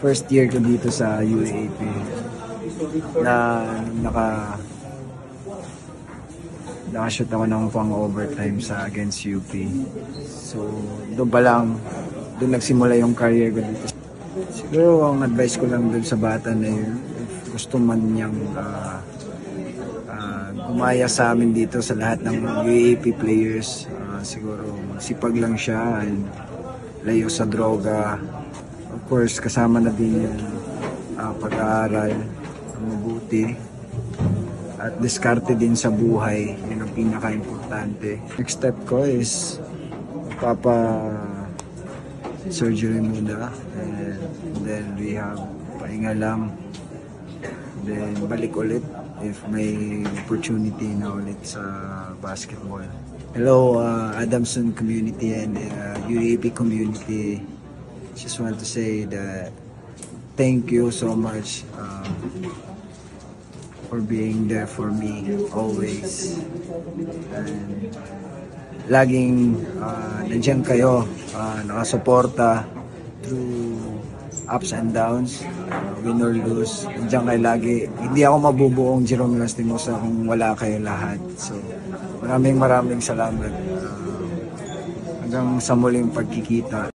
First year ko dito sa UAAP na nakashoot ako ng pang overtime sa against UP. So doon pa lang, doon nagsimula yung career ko dito. Siguro ang advice ko lang doon sa bata na yun, if gusto man niyang gumaya sa amin dito sa lahat ng UAAP players, siguro sipag lang siya and layo sa droga. Of course, kasama na din yung pag-aaral ang mabuti at diskarte din sa buhay. Yun ang pinaka-importante. Next step ko is surgery muna and then rehab, pahinga lang, then balik ulit if may opportunity na ulit sa basketball. Hello Adamson community and UAAP community. Just want to say that thank you so much for being there for me always. And laging nandiyan kayo, nakasuporta through ups and downs, win or lose. Nandiyan kayo lagi. Hindi ako mabubuong Jerome Lastimosa kung wala kayo lahat. So maraming salamat. Hanggang sa muling pagkikita.